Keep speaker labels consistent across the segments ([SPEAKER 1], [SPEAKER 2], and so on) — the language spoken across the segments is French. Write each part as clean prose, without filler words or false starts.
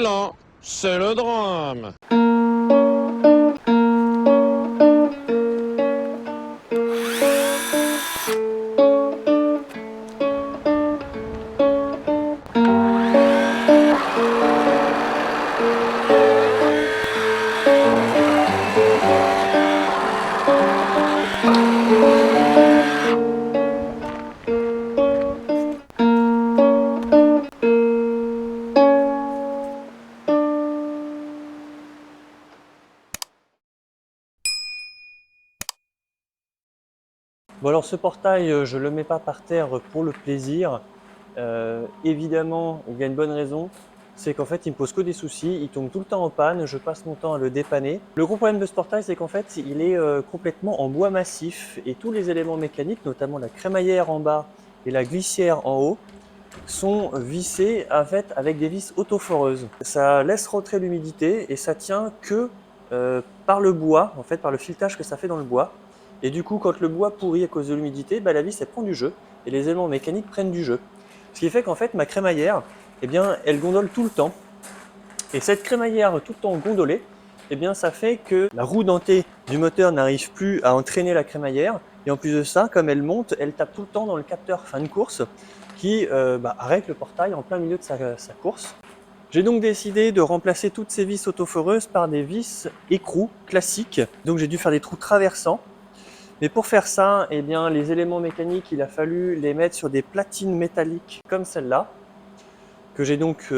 [SPEAKER 1] là, c'est le drame.
[SPEAKER 2] Bon alors ce portail, je ne le mets pas par terre pour le plaisir. Évidemment, il y a une bonne raison, c'est qu'en fait il me pose que des soucis, il tombe tout le temps en panne, je passe mon temps à le dépanner. Le gros problème de ce portail, c'est qu'en fait il est complètement en bois massif et tous les éléments mécaniques, notamment la crémaillère en bas et la glissière en haut, sont vissés en fait, avec des vis autoforeuses. Ça laisse rentrer l'humidité et ça tient que par le bois, en fait par le filetage que ça fait dans le bois. Et du coup, quand le bois pourrit à cause de l'humidité, la vis elle prend du jeu et les éléments mécaniques prennent du jeu. Ce qui fait qu'en fait ma crémaillère, eh bien, elle gondole tout le temps. Et cette crémaillère tout le temps gondolée, eh bien, ça fait que la roue dentée du moteur n'arrive plus à entraîner la crémaillère. Et en plus de ça, comme elle monte, elle tape tout le temps dans le capteur fin de course qui arrête le portail en plein milieu de sa course. J'ai donc décidé de remplacer toutes ces vis autoforeuses par des vis écrous classiques. Donc j'ai dû faire des trous traversants. Mais pour faire ça, eh bien, les éléments mécaniques, il a fallu les mettre sur des platines métalliques comme celle-là, que j'ai donc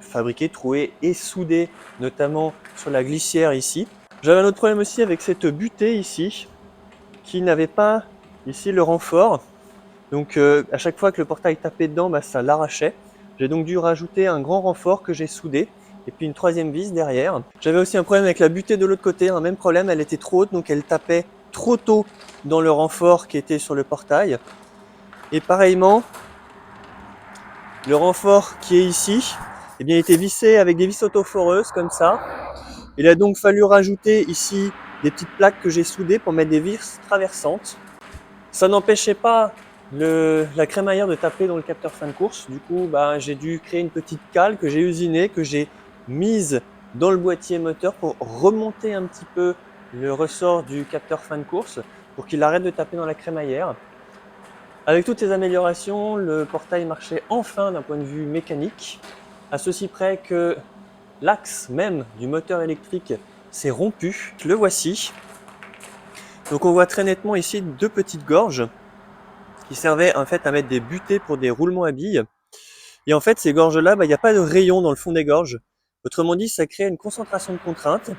[SPEAKER 2] fabriqué, troué et soudé, notamment sur la glissière ici. J'avais un autre problème aussi avec cette butée ici, qui n'avait pas ici le renfort. Donc à chaque fois que le portail tapait dedans, ça l'arrachait. J'ai donc dû rajouter un grand renfort que j'ai soudé, et puis une troisième vis derrière. J'avais aussi un problème avec la butée de l'autre côté, un même problème, elle était trop haute, donc elle tapait trop tôt dans le renfort qui était sur le portail. Et pareillement, le renfort qui est ici, eh bien, il était vissé avec des vis autoforeuses comme ça. Il a donc fallu rajouter ici des petites plaques que j'ai soudées pour mettre des vis traversantes. Ça n'empêchait pas la crémaillère de taper dans le capteur fin de course. Du coup, j'ai dû créer une petite cale que j'ai usinée, que j'ai mise dans le boîtier moteur pour remonter un petit peu le ressort du capteur fin de course pour qu'il arrête de taper dans la crémaillère. Avec toutes ces améliorations, le portail marchait enfin d'un point de vue mécanique, à ceci près que l'axe même du moteur électrique s'est rompu. Le voici. Donc on voit très nettement ici deux petites gorges qui servaient en fait à mettre des butées pour des roulements à billes. Et en fait, ces gorges-là, il n'y a pas de rayon dans le fond des gorges. Autrement dit, ça crée une concentration de contrainte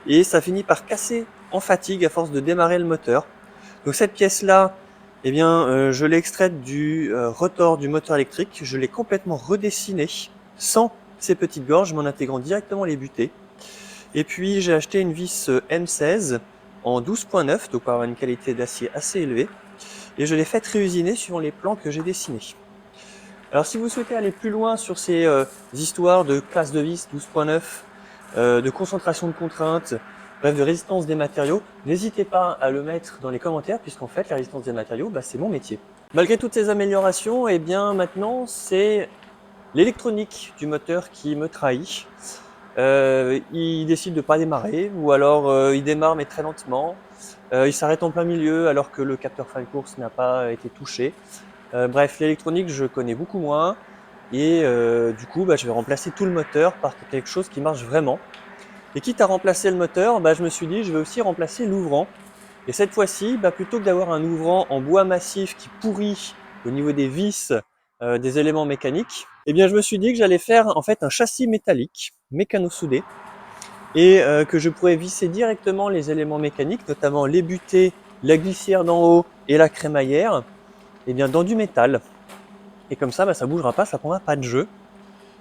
[SPEAKER 2] et ça finit par casser en fatigue à force de démarrer le moteur. Donc cette pièce-là, eh bien, je l'ai extraite du rotor du moteur électrique. Je l'ai complètement redessiné sans ces petites gorges, mais en intégrant directement les butées. Et puis j'ai acheté une vis M16 en 12.9, donc pour avoir une qualité d'acier assez élevée. Et je l'ai faite réusiner suivant les plans que j'ai dessinés. Alors si vous souhaitez aller plus loin sur ces histoires de classe de vis 12.9, de concentration de contraintes, bref de résistance des matériaux, n'hésitez pas à le mettre dans les commentaires puisqu'en fait la résistance des matériaux, c'est mon métier. Malgré toutes ces améliorations, eh bien maintenant c'est l'électronique du moteur qui me trahit. Il décide de ne pas démarrer ou alors il démarre mais très lentement. Il s'arrête en plein milieu alors que le capteur fin de course n'a pas été touché. Bref, l'électronique, je connais beaucoup moins et du coup, je vais remplacer tout le moteur par quelque chose qui marche vraiment. Et quitte à remplacer le moteur, je me suis dit, je vais aussi remplacer l'ouvrant. Et cette fois-ci, plutôt que d'avoir un ouvrant en bois massif qui pourrit au niveau des vis, des éléments mécaniques, eh bien, je me suis dit que j'allais faire en fait un châssis métallique, mécano-soudé, et que je pourrais visser directement les éléments mécaniques, notamment les butées, la glissière d'en haut et la crémaillère, eh bien, dans du métal. Et comme ça, ça bougera pas, ça prendra pas de jeu.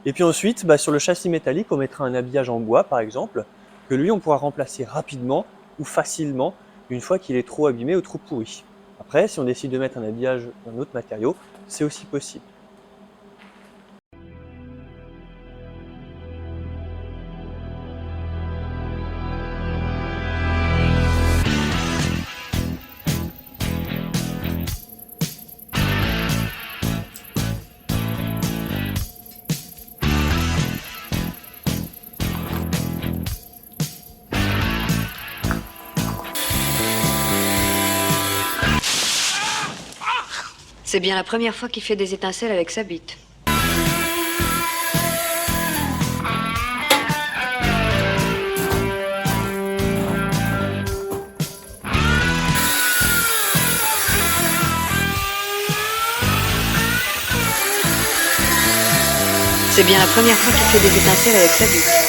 [SPEAKER 2] Et puis ensuite, sur le châssis métallique, on mettra un habillage en bois, par exemple, que lui, on pourra remplacer rapidement ou facilement une fois qu'il est trop abîmé ou trop pourri. Après, si on décide de mettre un habillage d'un autre matériau, c'est aussi possible.
[SPEAKER 3] C'est bien la première fois qu'il fait des étincelles avec sa bite. C'est bien la première fois qu'il fait des étincelles avec sa bite.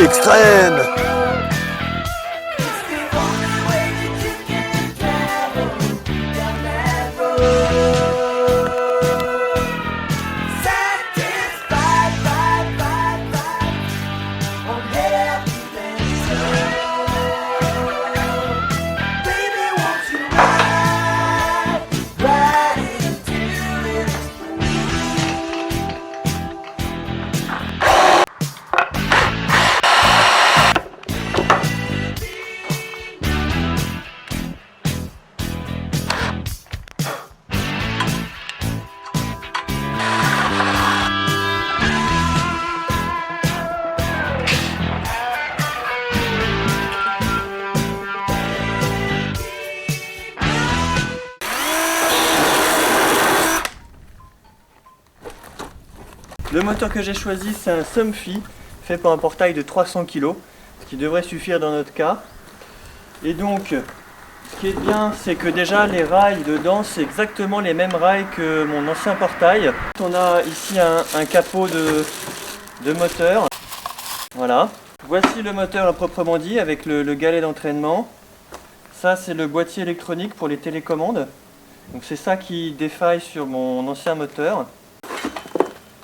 [SPEAKER 2] Extrême. Le moteur que j'ai choisi, c'est un Somfy, fait pour un portail de 300 kg, ce qui devrait suffire dans notre cas. Et donc, ce qui est bien, c'est que déjà les rails dedans, c'est exactement les mêmes rails que mon ancien portail. On a ici un capot de moteur. Voilà. Voici le moteur à proprement dit, avec le galet d'entraînement. Ça, c'est le boîtier électronique pour les télécommandes. Donc c'est ça qui défaille sur mon ancien moteur.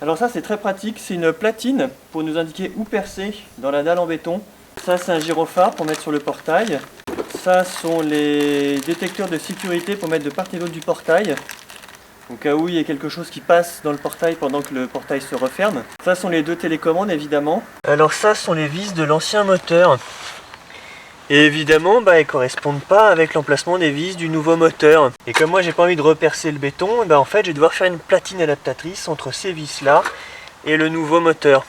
[SPEAKER 2] Alors ça c'est très pratique, c'est une platine pour nous indiquer où percer dans la dalle en béton. Ça c'est un gyrophare pour mettre sur le portail. Ça sont les détecteurs de sécurité pour mettre de part et d'autre du portail. Au cas où il y a quelque chose qui passe dans le portail pendant que le portail se referme. Ça sont les deux télécommandes évidemment. Alors ça sont les vis de l'ancien moteur. Et évidemment, elles ne correspondent pas avec l'emplacement des vis du nouveau moteur. Et comme moi j'ai pas envie de repercer le béton, en fait je vais devoir faire une platine adaptatrice entre ces vis là et le nouveau moteur.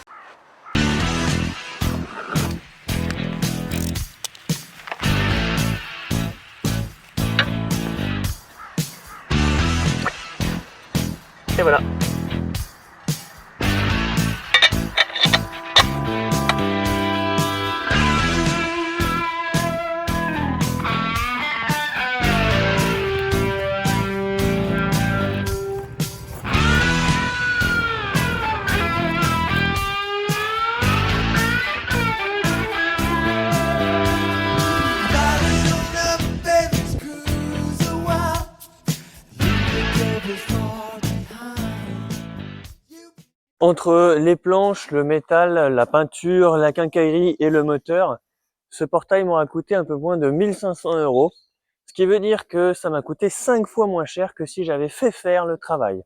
[SPEAKER 2] Et voilà.
[SPEAKER 4] Before
[SPEAKER 2] Entre les planches, le métal, la peinture, la quincaillerie et le moteur, ce portail m'aura coûté un peu moins de 1500 €, ce qui veut dire que ça m'a coûté 5 fois moins cher que si j'avais fait faire le travail.